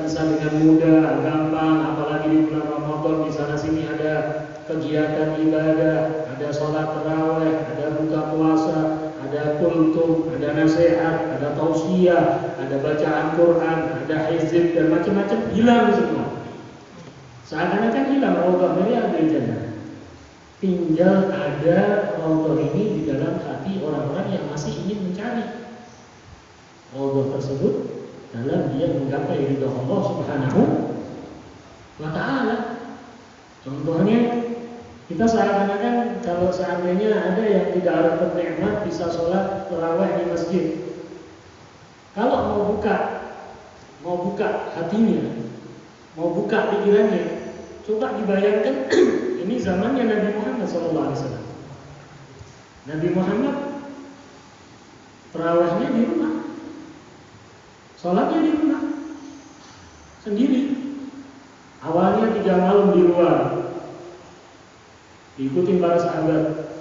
bisa dengan mudah, gampang, apalagi di bulan Ramadan di sana sini ada kegiatan ibadah, ada sholat tarawih, ada buka puasa, ada kultum, ada nasihat, ada tausiah, ada bacaan Quran, ada hizib dan macam-macam, hilang semua. Seakan-akan hilang raudhah Riyadhil Jannah. Tinggal ada raudhah ini di dalam hati orang-orang yang masih ingin mencari raudhah tersebut dalam dia menggapai ridha Allah Subhanahu wa Ta'ala. Contohnya, kita seakan-akan kalau seandainya ada yang tidak dapat nikmat bisa sholat tarawih di masjid, kalau mau buka hatinya, mau buka pikirannya, coba dibayangkan ini zamannya Nabi Muhammad SAW. Nabi Muhammad tarawihnya di rumah, sholatnya di rumah sendiri. Awalnya 3 malam di luar, diikutin para sahabat,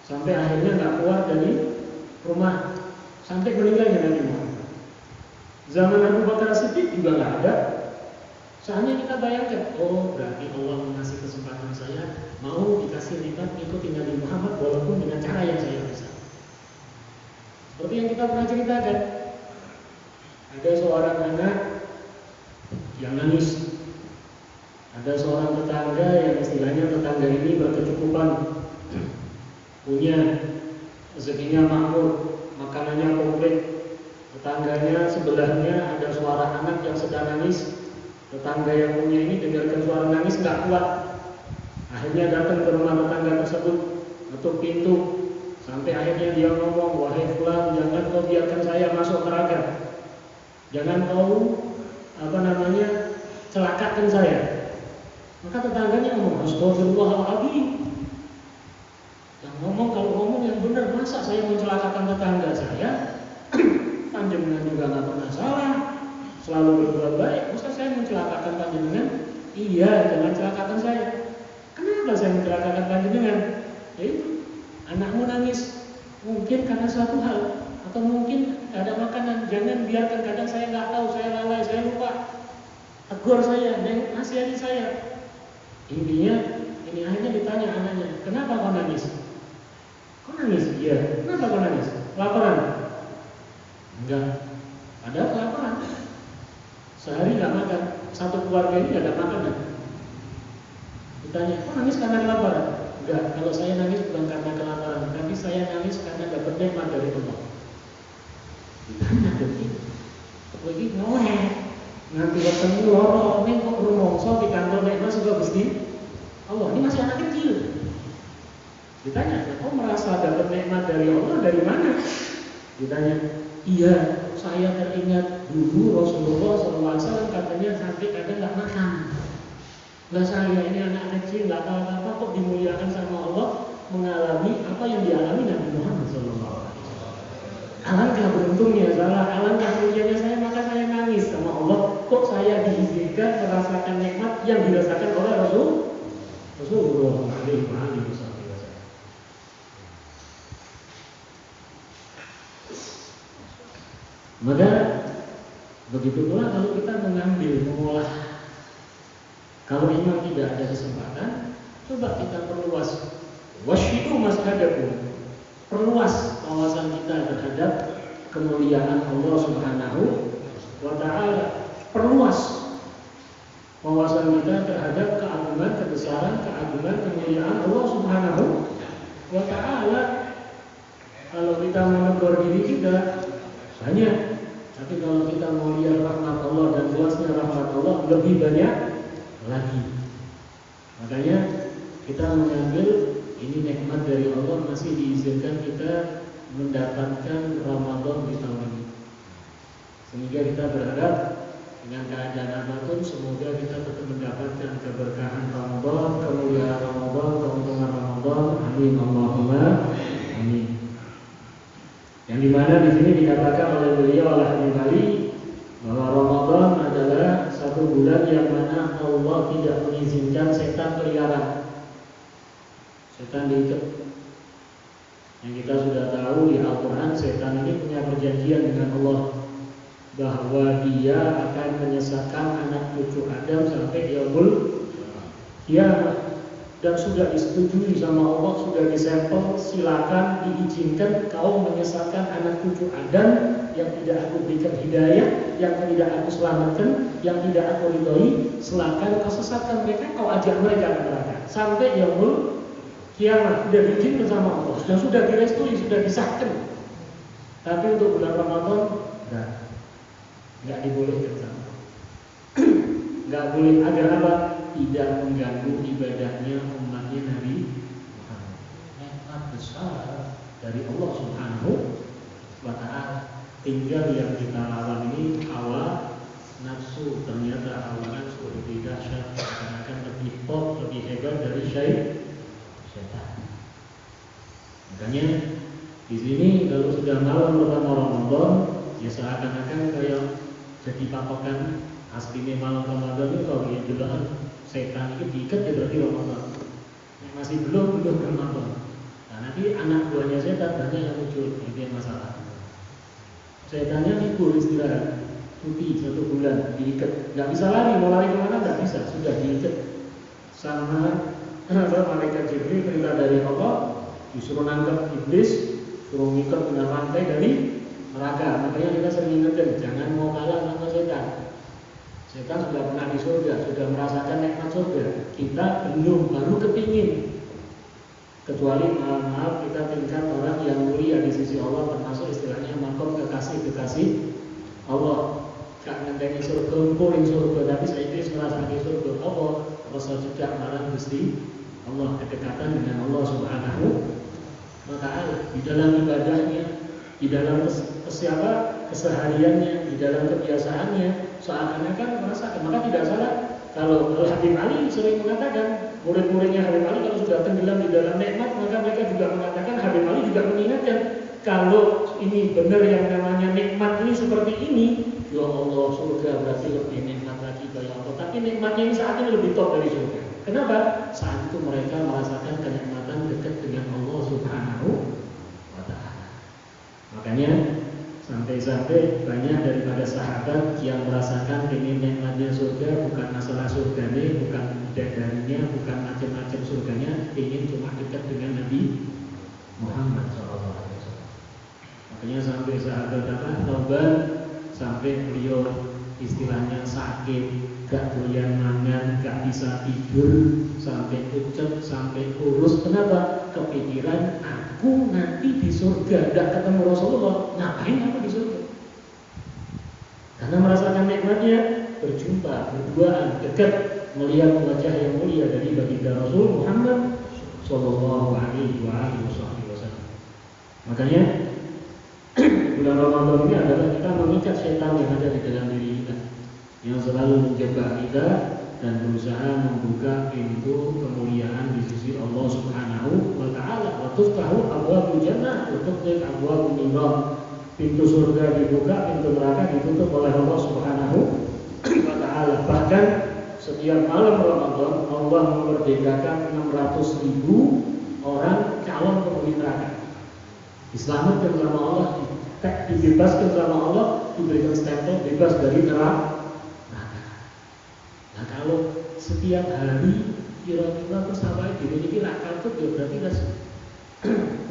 sampai akhirnya nggak keluar dari rumah sampai meninggalnya Nabi Muhammad. Zaman Abu Bakar Siddiq juga nggak ada. Soalnya kita bayangkan, oh berarti Allah mengasih kesempatan saya mau dikasih lipat ikutin Nabi Muhammad walaupun dengan cara yang saya bisa. Seperti yang kita pernah ceritakan, ada seorang anak yang nangis. Ada seorang tetangga yang istilahnya tetangga ini berkecukupan, punya rezekinya makmur, makanannya komplit. Tetangganya sebelahnya ada suara anak yang sedang nangis. Tetangga yang punya ini dengarkan suara nangis nggak kuat. Akhirnya datang ke rumah tetangga tersebut, ketuk pintu, sampai akhirnya dia ngomong, wahai fulan, jangan kau biarkan saya masuk neraka. Jangan kau celakakan saya. Maka tetangganya ngomong, astagfirullahaladzim. Yang ngomong, kalau ngomong yang benar, masa saya mencelakakan tetangga saya? Panjenengan juga nggak pernah salah, selalu berbuat baik. Masa saya mencelakakan panjenengan? Iya, jangan celakakan saya. Kenapa saya mencelakakan panjenengan? Yaitu anakmu nangis, mungkin karena suatu hal, atau mungkin ada makanan. Jangan biarkan, kadang saya nggak tahu, saya lalai, saya lupa. Tegur saya, nasihati saya. Intinya, ini akhirnya ditanya anaknya, kenapa kau nangis? Kau nangis? Iya. Kenapa kau nangis? Laparan? Enggak. Ada kelaparan. Sehari nggak makan, satu keluarga ini nggak ada makanan. Ditanya, kau nangis karena kelaparan? Enggak. Kalau saya nangis bukan karena kelaparan, tapi saya nangis karena dapat nikmat dari Allah. Ditanya begitu. Begitu noleh. Nanti ketemu loro, ini kok rumongso di kantor nikmat juga Gusti Allah. Ini masih anak kecil. Ditanya, kok merasa dapat nikmat dari Allah dari mana? Ditanya, iya, saya teringat dulu Rasulullah SAW katanya sampai kadang nggak makan. Lah saya ini anak kecil nggak tahu apa kok dimuliakan sama Allah, mengalami apa yang dialami Nabi Muhammad SAW. Alangkah beruntungnya saya, alangkah mulianya saya, maka saya nangis sama Allah. Kok saya diizinkan merasakan nikmat yang dirasakan oleh Rasulullah alaihi wasallam. Maka begitu pula kalau kita mengolah. Kalau memang tidak ada kesempatan, coba kita perluas. Wasyidu mas'adakum. Perluas wawasan kita terhadap kemuliaan Allah Subhanahu wa Ta'ala. Perluas wawasan kita terhadap keagungan, kebesaran, keagungan, kemuliaan Allah Subhanahu wa Ta'ala. Kalau kita menegur diri kita banyak, tapi kalau kita mau lihat rahmat Allah dan luasnya rahmat Allah lebih banyak lagi. Makanya kita mengambil ini nikmat dari Allah, masih diizinkan kita mendapatkan Ramadan di tahun ini. Sehingga kita berharap dengan keadaan apapun, semoga kita tetap mendapatkan keberkahan Ramadan, kemuliaan Ramadan, keuntungan Ramadan. Amin Allahumma amin. Yang dimana di sini dikatakan oleh beliau Al-Hadi bahwa Ramadan adalah satu bulan yang mana Allah tidak mengizinkan setan keliaran. Setan diikat. Yang kita sudah tahu di Al-Quran, setan ini punya perjanjian dengan Allah. bahwa dia akan menyesatkan anak cucu Adam sampai yaumul kiamah, dan sudah disetujui sama Allah, sudah disampel, silakan diizinkan kau menyesatkan anak cucu Adam yang tidak aku berikan hidayah, yang tidak aku selamatkan, yang tidak aku ridhoi, silakan kau sesatkan mereka, kau ajak mereka ke neraka sampai yaumul kiamat. Sudah diizinkan sama Allah, dan sudah direstui, sudah disahkan. Tapi untuk bulan Ramadan nggak dibolehkan sama. Nggak boleh, agar apa? Tidak mengganggu ibadahnya umatnya Nabi Muhammad. Nikmat besar dari Allah Subhanahu wa Ta'ala. Tinggal yang kita lawan ini hawa nafsu. Ternyata hawa nafsu lebih dahsyat, akan lebih top, lebih hebat dari syaitan. Makanya di sini kalau sudah malam pertama Ramadan, ya seakan-akan kayak jadi patokan aslinya malam Ramadan itu. Kalau dia bilang setan itu diikat, ya berarti Ramadan. Yang masih belum Ramadan. Nah, nanti anak buahnya setan banyak yang muncul, itu yang masalah. Setannya libur istirahat, cuti 1 bulan, diikat, nggak bisa lari, mau lari kemana nggak bisa, sudah diikat sama malaikat Jibril, perintah dari Allah, disuruh nangkep iblis, suruh ngikat dengan rantai dari neraka. Makanya kita sering ingetin, jangan mau kalah sama setan. Setan sudah pernah di surga, sudah merasakan nikmat surga. Kita belum, baru kepingin. Kecuali maaf kita tingkat orang yang mulia di sisi Allah, termasuk istilahnya makom kekasih Allah. Gak ngenteni surga, ngumpulin surga, tapi saya ini merasa di surga Allah. Rasa juga marah Gusti Allah, kedekatan dengan Allah Subhanahu wa Ta'ala di dalam ibadahnya, di dalam kesehariannya, di dalam kebiasaannya, seakan-akan merasakan. Maka tidak salah kalau Habib Ali sering mengatakan, murid-muridnya Habib Ali kalau sudah tenggelam di dalam nikmat, maka mereka juga mengatakan, Habib Ali juga mengingatkan, kalau ini benar yang namanya nikmat ini seperti ini, ya Allah, surga berarti lebih nikmat lagi ya Allah. Tapi nikmatnya ini saat ini lebih top dari surga. Kenapa? Saat itu mereka merasakan kenikmatan dekat dengan Allah Subhanahu wa Ta'ala. Makanya sampai-sampai banyak daripada sahabat yang merasakan ini nikmatnya surga, bukan masalah surganya, bukan bidadarinya, bukan macam-macam surganya, ingin cuma dekat dengan Nabi Muhammad SAW. Makanya sampai sahabat Tauban, sampai beliau istilahnya sakit, gak doyan mangan, gak bisa tidur, sampai pucet, sampai kurus. Kenapa? Kepikiran aku nanti di surga, gak ketemu Rasulullah, ngapain aku di surga? Karena merasakan nikmatnya, berjumpa, berduaan, dekat, melihat wajah yang mulia dari baginda Rasul Muhammad Sallallahu Alaihi Wasallam. Makanya bulan Ramadan ini adalah kita mengikat setan yang ada di dalam diri kita, yang selalu menjaga kita dan berusaha membuka pintu kemuliaan di sisi Allah Subhanahu wa Ta'ala. Wa tuftahu abwabul jannah wa tughliq abwabun nar. Pintu surga dibuka, pintu neraka ditutup oleh Allah Subhanahu wa Ta'ala. Bahkan setiap malam Ramadan Allah memerdekakan 600.000 orang calon penghuni neraka. Diselamatkan sama Allah, dibebaskan sama Allah, diberikan stempel bebas dari neraka. Nah kalau setiap hari kira-kira tersampai dimiliki rakal itu, ya berarti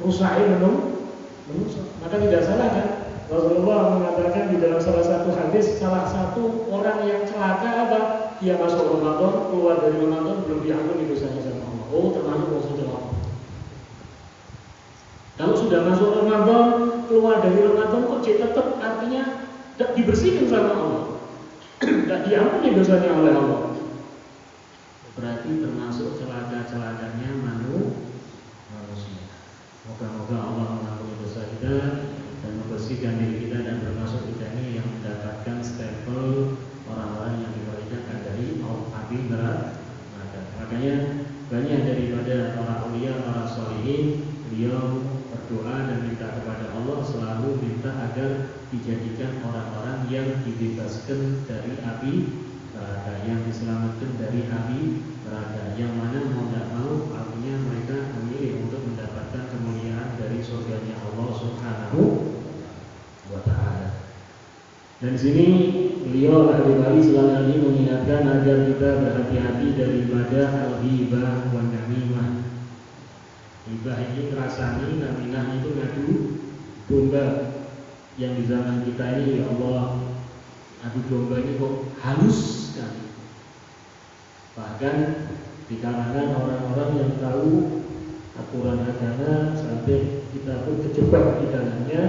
rusaknya menusuk. Maka tidak salah kan Rasulullah mengatakan di dalam salah satu hadis, salah satu orang yang celaka apa? Dia masuk Ramadan, keluar dari Ramadan belum diampuni dosanya sama Allah. Oh, termasuk musuh Allah. Kalau sudah masuk Ramadan, keluar dari Ramadan kok tetap, artinya tidak dibersihkan sama Allah, tidak diampuni dosanya oleh Allah. Berarti termasuk celaka-celakanya manusia. Moga-moga Allah mengampuni dosa kita dan membersihkan diri kita, dan termasuk kita ini yang mendapatkan stempel orang-orang yang dimerdekakan dari api neraka. Makanya banyak daripada para aulia, para sholihin, beliau berdoa dan minta kepada Allah, selalu minta agar dijadikan orang-orang yang dibebaskan dari api neraka, yang diselamatkan dari api neraka, yang mana mau tidak mau artinya mereka memilih untuk mendapatkan kemuliaan dari surganya Allah Subhanahu wa Ta'ala. Dan di sini beliau Al-Ghibari selama ini mengingatkan agar kita berhati-hati daripada al-ghibah wa namimah. Ghibah ini ngerasani, namimah itu ngadu domba. Yang di zaman kita ini, ya Allah, adu domba ini kok halus sekali. Bahkan di kalangan orang-orang yang tahu aturan agama sampai kita pun terjebak di dalamnya,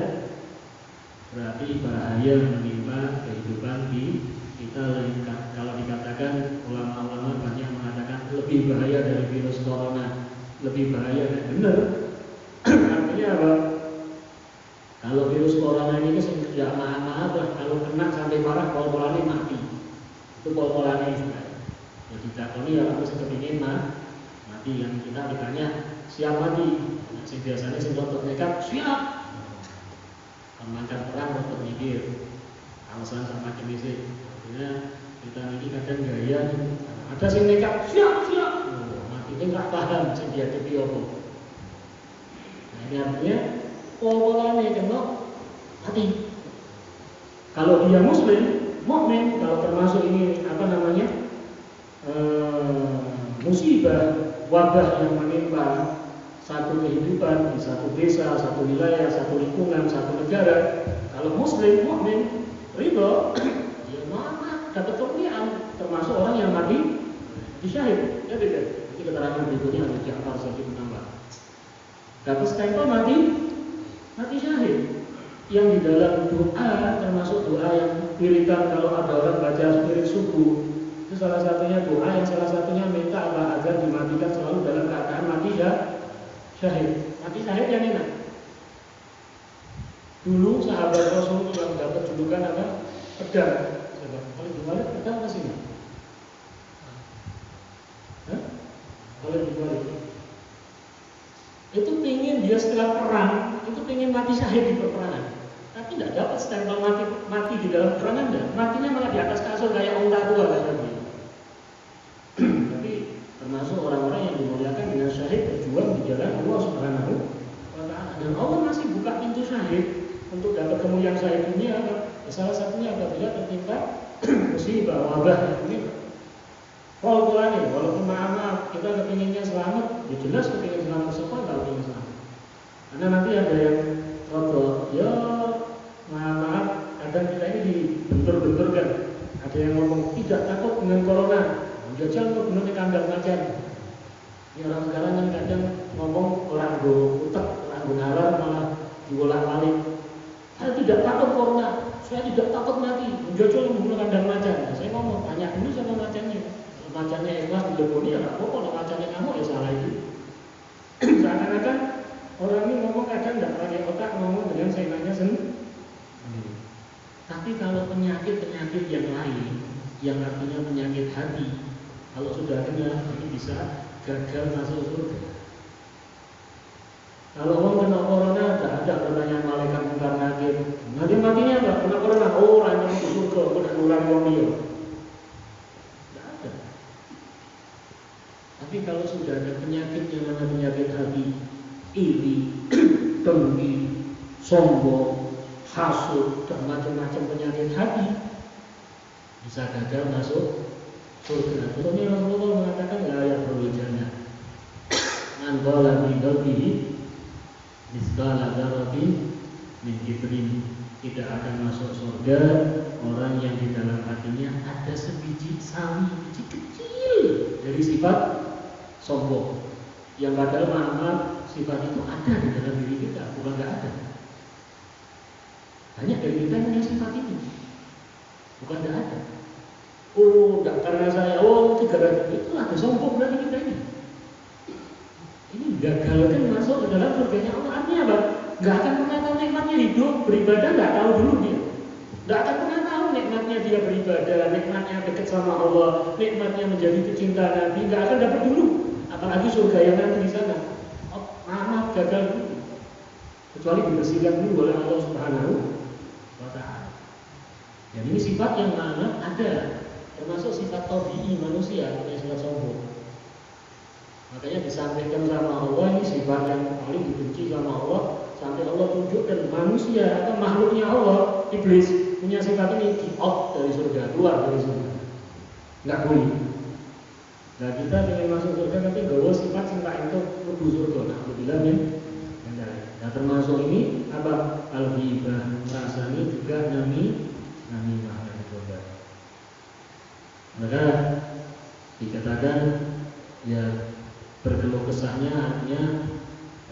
berarti bahaya menimpa kehidupan di kita. Kalau dikatakan ulama-ulama banyak mengatakan lebih bahaya dari virus corona, lebih bahaya, dan benar. Artinya apa? Kalau virus corona ini ya maaf lah, kalau kena sampai parah pol-polannya mati. Itu pol-polannya juga. Jadi takoni ya aku sekepingin mati. Yang kita ditanya siap mati. Nah, biasanya sih untuk nekat siap. Pemangkat perang untuk mikir alasan sama jenisnya. Artinya kita ini kadang gaya ada sih nekat siap. Mati ini nggak paham sih dia tapi apa. Nah ini artinya pol-polannya kena mati. Kalau dia muslim, mukmin, kalau termasuk ini apa namanya musibah, wabah yang menimpa satu kehidupan di satu desa, satu wilayah, satu lingkungan, satu negara, kalau muslim, mukmin, ridho, ya mana dapat kemuliaan, termasuk orang yang mati syahid. Ya tidak. Nanti keterangan berikutnya ada Ja'far Sadiq menambah. Dapat stempel mati syahid. Yang di dalam doa, termasuk doa yang wiridan kalau ada orang baca spirit subuh, itu salah satunya doa yang salah satunya minta apa agar dimatikan selalu dalam keadaan mati syahid. Mati syahid yang enak. Dulu sahabat Rasul yang dapat julukan apa? Pedang. Coba kalau dibalik pedang ke sini. Kalau dibalik itu pingin dia setelah perang itu pingin mati syahid di peperangan. Tapi tidak dapat stempel mati di dalam peperangan, enggak. Matinya malah di atas kasur kayak onta tua katanya. Tapi termasuk orang-orang yang dimuliakan dengan syahid berjuang di jalan Allah Subhanahu wa Ta'ala. Dan Allah masih buka pintu syahid untuk dapat kemuliaan syahid dunia. Salah satunya apabila tertimpa musibah wabah ini. Pol-polane, walaupun maaf kita kepinginnya selamat, ya jelas kepingin selamat semua kalau kepingin selamat. Karena nanti ada yang rodo, ya maaf, kadang kita ini dibentur-benturkan. Ada yang ngomong tidak takut dengan corona, jajal kok bener kandang macan. Ini orang sekarang kan kadang ngomong orang go utek, orang go ngalar malah dibolak-balik. Saya tidak takut corona, saya tidak takut mati, jajal membunuh kandang macan. Nah, saya ngomong tanya dulu sama macannya. Macannya ikhlas dileboni ya nggak apa-apa, kalau macannya kamu ya salah itu. Seakan-akan orang ini ngomong kadang nggak pakai otak, ngomong dengan seenaknya sendiri. Tapi kalau penyakit-penyakit yang lain, yang artinya penyakit hati, kalau sudah kena ini bisa gagal masuk surga. Kalau orang kena corona, tidak ada pertanyaan malaikat mungkar nakir. Nanti matinya apa? Kena corona, oh orang yang masuk surga, kena nular wong dia. Tapi kalau sudah ada penyakit yang namanya penyakit hati, iri, dengki, sombong, hasud, dan macam-macam penyakit hati, bisa gagal masuk surga. Contohnya Rasulullah mengatakan la yadkhulul jannah man qala fi qalbihi mithqala dzarratin min kibrin. Tidak akan masuk surga orang yang di dalam hatinya ada sebiji sawi, biji kecil dari sifat sombong, yang padahal maaf sifat itu ada di dalam diri kita, bukan nggak ada. Banyak dari kita yang punya sifat ini, bukan nggak ada. Oh, nggak karena saya, oh itu gara-gara itu ada sombong dari kita ini. Ini gagalkan masuk ke dalam surganya Allah. Artinya apa? Nggak akan pernah tahu nikmatnya hidup beribadah, nggak tahu dulu dia. Nggak akan pernah tahu nikmatnya dia beribadah, nikmatnya dekat sama Allah, nikmatnya menjadi pecinta Nabi, nggak akan dapat dulu. Apalagi surga yang nanti di sana. Oh, maaf gagal dulu. Kecuali dibersihkan dulu oleh Allah Subhanahu wa Ta'ala. Dan ini sifat yang mana ada, termasuk sifat tabi'i manusia, yang sifat sombong. Makanya disampaikan sama Allah ini sifat yang paling dibenci sama Allah, sampai Allah tunjukkan manusia atau makhluknya Allah, iblis, punya sifat ini di out dari surga, keluar dari surga, nggak boleh. Nah kita ingin masuk surga tapi gawa sifat cinta itu kudu surga. Nah alhamdulillah min. Nah termasuk ini apa? Al-ghibah, rasanya juga namimah dan surga. Maka dikatakan ya berkeluh kesahnya artinya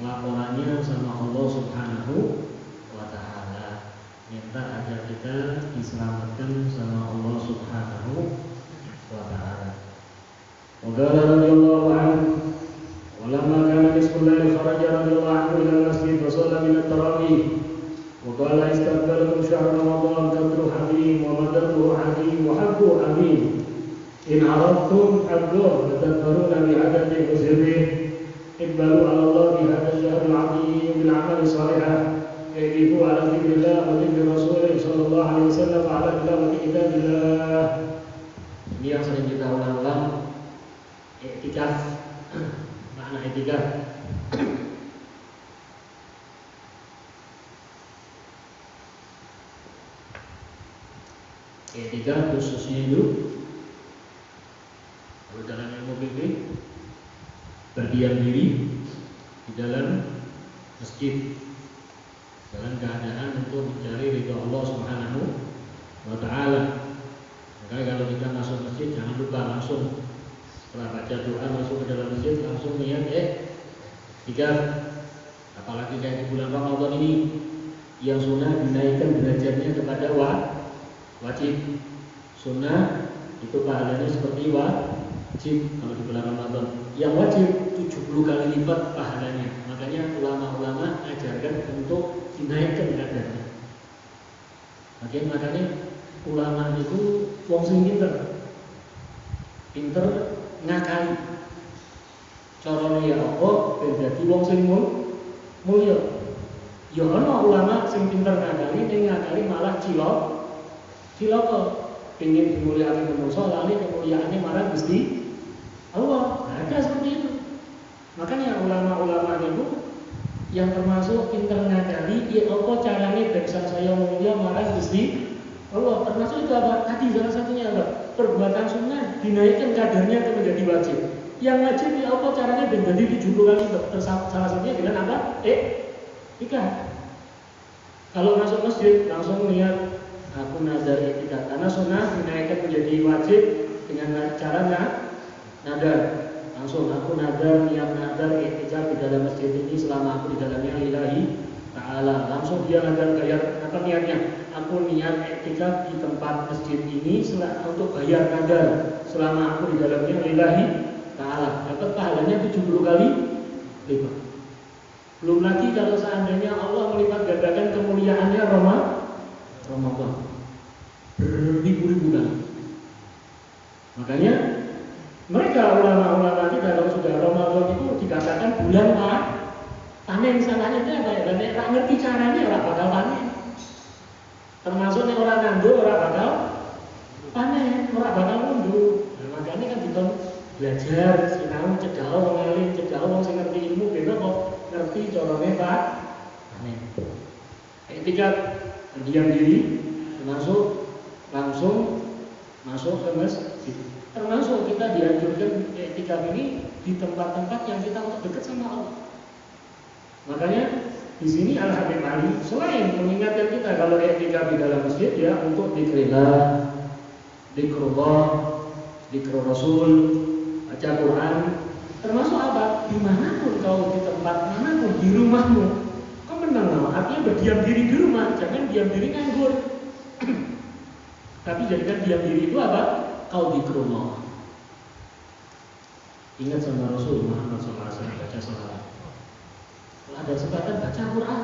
laporannya sama Allah Subhanahu wa Ta'ala, minta agar kita diselamatkan sama Allah Subhanahu wa Ta'ala. Wa qala radhiyallahu anhu walamma kana nisfullahi kharaja radhiyallahu anhu ila al-masjid wa shalla min at-tarawih wa qala istaqbaltum syahr ramadan qadru hadim wa madatuhu hadim wa habbu hadim in aradtum abdur tadbaruna bi adadi huzri iqbalu ala Allah bi hadha al-shahr al-'azim bil 'amali salihah yajibu ala dzikrillah wa dzikri rasulih sallallahu alaihi wasallam wa ala tilawati kitabillah. Ini yang sering kita ulang-ulang, i'tikaf. Makna i'tikaf khususnya itu kalau dalam ilmu fikih berdiam diri di dalam masjid dalam keadaan untuk mencari ridha Allah Subhanahu wa Ta'ala. Maka kalau kita masuk masjid jangan lupa langsung setelah baca doa masuk ke dalam masjid langsung niat i'tikaf. Apalagi kayak di bulan Ramadan ini yang sunnah dinaikkan derajatnya kepada wajib. Sunnah itu pahalanya seperti wajib kalau di bulan Ramadan. Yang wajib 70 kali lipat pahalanya. Makanya ulama-ulama ajarkan untuk dinaikkan kadarnya. Makanya ulama itu wong sing pinter ngakali. Carane ya apa ben dadi wong sing mulya. Ya ana ulama sing pinter ngakali ning ngakali malah cilaka. Pengin dimulyakake manusa lali kemuliaannya marang Gusti Allah. Ada seperti itu. Makanya ulama-ulama itu yang termasuk pinter ngakali ya apa caranya bangsa saya mulia marang Gusti Allah. Termasuk itu apa? Tadi salah satunya apa? Perbuatan sunnah dinaikkan kadarnya ke menjadi wajib. Yang wajib ya apa caranya ben dadi 70 kali salah satunya dengan apa? Iktikaf. Kalau masuk masjid langsung niat aku nazar i'tikaf. Karena sunnah dinaikkan menjadi wajib dengan cara nadar. Langsung aku nadar niat nadar i'tikaf di dalam masjid ini selama aku di dalamnya lillahi ta'ala. Langsung dia nadar bayar apa niatnya? Aku niat i'tikaf di tempat masjid ini untuk bayar nadar selama aku di dalamnya lillahi ta'ala. Dapat pahalanya 70 kali lipat. Belum lagi kalau seandainya Allah melipat gandakan kemuliaannya Ramadan beribu-ribu kali. Makanya mereka ulama-ulama kita kalau sudah Ramadan itu dikatakan bulan panen. Salahnya itu apa ya? Dan tak ngerti caranya orang bakal panen. Termasuk yang orang nganggur orang bakal panen, orang bakal mundur. Nah, makanya kan kita belajar sinau cedhao wong alim, cedhao wong sing ngerti ilmu ben kok ngerti carane panen. I'tikaf diam diri termasuk langsung masuk ke masjid. Termasuk kita dianjurkan i'tikaf ini di tempat-tempat yang kita untuk dekat sama Allah. Makanya di sini Al-Habib Ali selain mengingatkan kita kalau i'tikaf di dalam masjid ya untuk dzikrillah, dzikrullah, dzikr Rasul, baca Quran, termasuk apa? Dimanapun kau di tempat manapun di rumahmu, kau menang. Artinya berdiam diri di rumah, jangan diam diri nganggur. Tapi jadikan diam diri itu apa? Kau dzikrullah. Ingat sama Rasul Muhammad SAW, baca salawat. Kalau ada kesempatan baca Quran.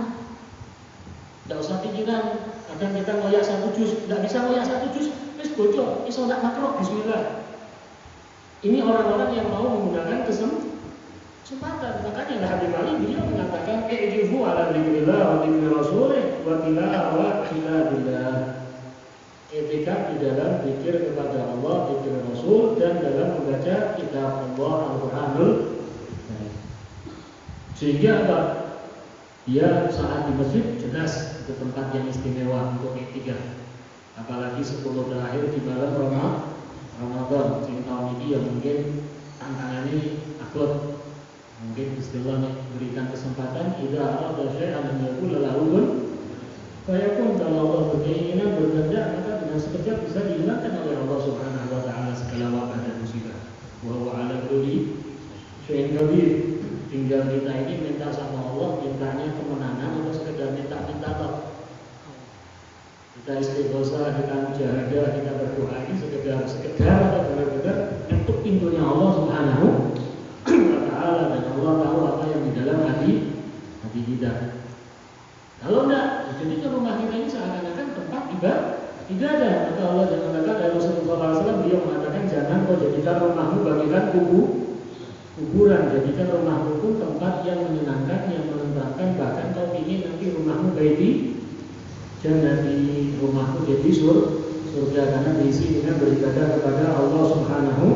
Tidak usah pikiran. Kadang kita ngoyak 1 juz, tidak bisa ngoyak 1 juz, wis bocor, iso ndak makro, bismillah. Ini orang-orang yang mau menggunakan kesempatan. Makanya Habib Ali beliau mengatakan i'jifu ala dzikrillah wa dzikri rasulih wa tilawati kitabillah. I'tikaf di dalam zikir kepada Allah, zikir Rasul dan dalam membaca kitab Allah Al-Qur'anul Karim. Sehingga apa? Dia saat di masjid jelas itu tempat yang istimewa untuk i'tikaf. apalagi 10 terakhir di bulan Ramadan. Sing tahun ini yang mungkin tantangannya akut. Mungkin Gusti Allah berikan kesempatan idza arada syai'an an yaqula lahu kun fayakun. Kalau Allah berkeinginan berkehendak, maka dengan sekejap bisa dihilangkan oleh Allah Subhanahu wa taala segala wabah dan musibah. Wa huwa ala kulli syai'in qadir. Tinggal kita ini minta sama Allah, mintanya kemenangan atau sekedar minta tok. Kita istighosah, kita mujahadah, kita berdoa ini sekedar atau benar-benar untuk pintunya Allah Subhanahu wa taala, dan Allah tahu apa yang di dalam hati kita. Kalau enggak, jadi rumah kita ini seakan-akan tempat ibadah. Maka Allah jangan katakan dari Rasulullah SAW, beliau mengatakan jangan kau jadikan rumahmu bagikan kuburan, jadikan rumahmu pun tempat yang menyenangkan, yang menenangkan. Bahkan kau ingin nanti rumahmu baiti, jangan di rumahmu jadi surga, karena diisi dengan beribadah kepada Allah Subhanahu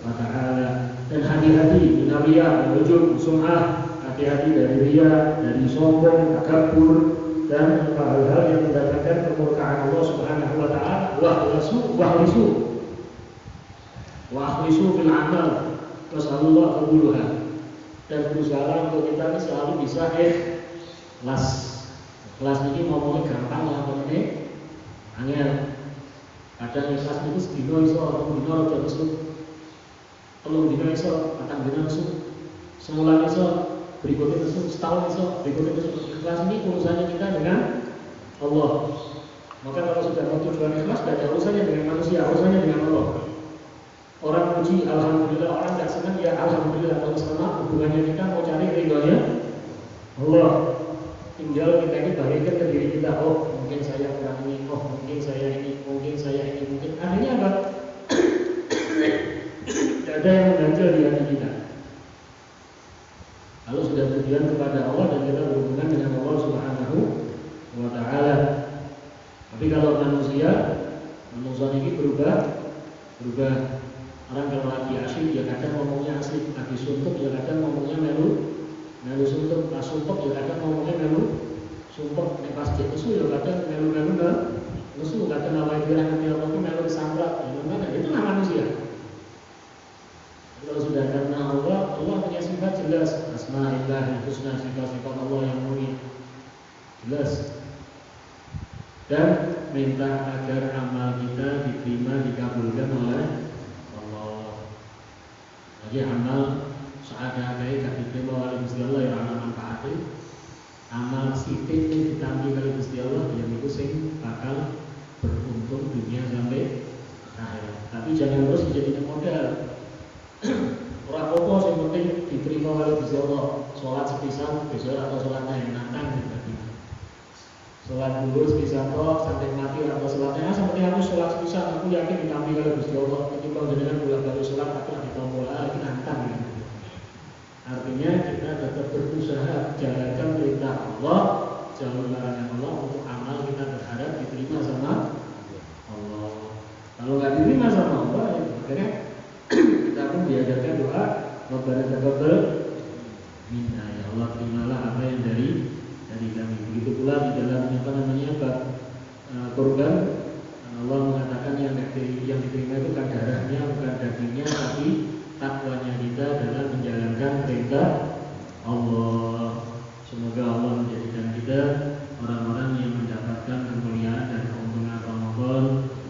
wa taala. Dan hati-hati minariya, ujub, sum'ah, hati-hati dari riya, dari sombong, takabur, dan hal-hal yang mendatangkan kemurkaan Allah Subhanahu wa taala. Wahlisu fil amal, wasallallahu qabuluha. Dan berusaha untuk kita selalu bisa ikhlas. Kelas ini ngomongnya gampang, ngomongnya angel. Kadang ikhlas itu sedino iso, dino aja iso. Telung dino iso, patang dino iso. Sebulan iso, berikutnya iso, setahun iso, berikutnya iso. Ikhlas ini urusannya kita dengan Allah. Maka kalau sudah mau tujuan ikhlas, tidak ada urusannya dengan manusia, urusannya dengan Allah. Orang puji, alhamdulillah. Orang tidak senang, ya alhamdulillah. Kalau sama hubungannya kita mau cari ridhonya Allah. Tinggal kita ini bagikan ke diri kita. Oh, mungkin saya kurang ini. Oh, mungkin saya ini. Mungkin saya ini. Mungkin akhirnya apa? Tidak ada yang mengganjal di hati kita. Kalau sudah tujuan kepada Allah dan kita berhubungan dengan Allah Subhanahu wa taala. Tapi kalau manusia ini berubah. Orang kalau lagi asyik, ya kadang ngomongnya asik, lagi suntuk, ya kadang ngomongnya melu suntuk, pas suntuk, ya kadang ngomongnya melu suntuk, pas jatuh nesu, ya kadang melu nesu, kadang awal bilang nanti Allah itu melu disambrat, ya mana? Itulah manusia. Kalau sudah karena Allah punya sifat jelas, asma'illah husna, sifat-sifat Allah yang mulia jelas. Dan minta agar amal kita diterima, dikabulkan oleh Allah. Jadi amal seadanya gak diterima oleh Gusti Allah yang ana manfaatnya. Amal sithik yang ditampi oleh Gusti Allah yang itu sing bakal beruntung dunia sampai akhirat. Tapi jangan terus dijadikan modal. Ora apa-apa sing penting diterima oleh Gusti Allah. Salat sepisan besok atau salat yang nantang gitu. Sholat dulu sebisa toh sampai mati atau sholatnya seperti aku sholat sebisa, aku yakin ditampi oleh Gusti Allah. Ketimbang dengan bulan baru sholat aku lagi tombol lagi nantang gitu. Artinya kita tetap berusaha jalankan perintah Allah, jauh larangan Allah, untuk amal kita berharap diterima sama Allah. Kalau nggak diterima sama Allah, ya akhirnya kita pun diajarkan doa Rabbana taqabbal minna, ya Allah terimalah apa yang dari kami. Begitu pula di dalam kurban, Allah mengatakan yang diterima itu bukan darahnya, bukan dagingnya, tapi takwanya kita dalam menjalankan perintah Allah. Semoga Allah menjadikan kita orang-orang yang mendapatkan kemuliaan dan keuntungan Ramadan.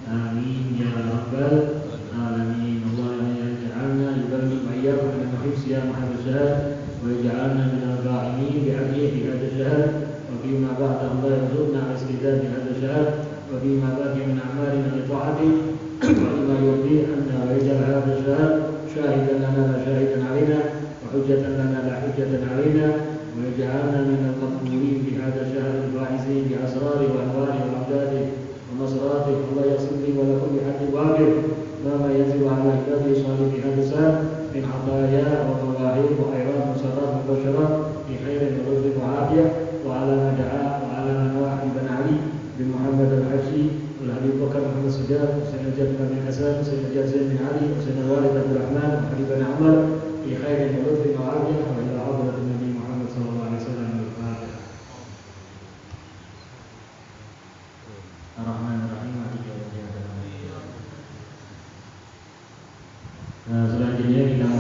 Amin ya rabbal alamin. Allah yaj'alna yuballigh iyyakum min hifzi Muhammad wa yaj'alna min al-qa'imin bi'adlihi fi hadha al-shahr wa fima ba'da Allah yarzuqna al-istidad fi hadha al-shahr wa fima baqiya min a'malina li ta'atihi wa lima yurdi anna wa yaj'al hadha al-shahr shahidan lana la shahidan 'alaina wa hujjatan lana la hujjatan 'alaina wa yaj'alna min al-maqbulin fi hadha al-shahr al-fa'izin bi asrari wa anwari wa amdadi wa nasrati. Allah yassir li wa lakum bi haddi waqif ma yanzilu 'ala ibadihi salih fi hadha al-shahr min 'ataya wa mawahib wa khairat wa sarat wa basharat bi khairin wa rizqin wa afiyah wa 'ala ma da'a wa 'ala man wa'a ibn Ali bin Muhammad al-Habsyi wal Habib Bakar Muhammad Sujad Sayyid Jabir bin Hasan Sayyid Jazir bin Ali Sayyid Walid Abdul Rahman wa Habib bin Umar bi khairin wa rizqin wa afiyah wa ila hadratin Nabi Muhammad sallallahu alaihi wasallam. Ar-Rahman ar-Rahim. Selanjutnya kita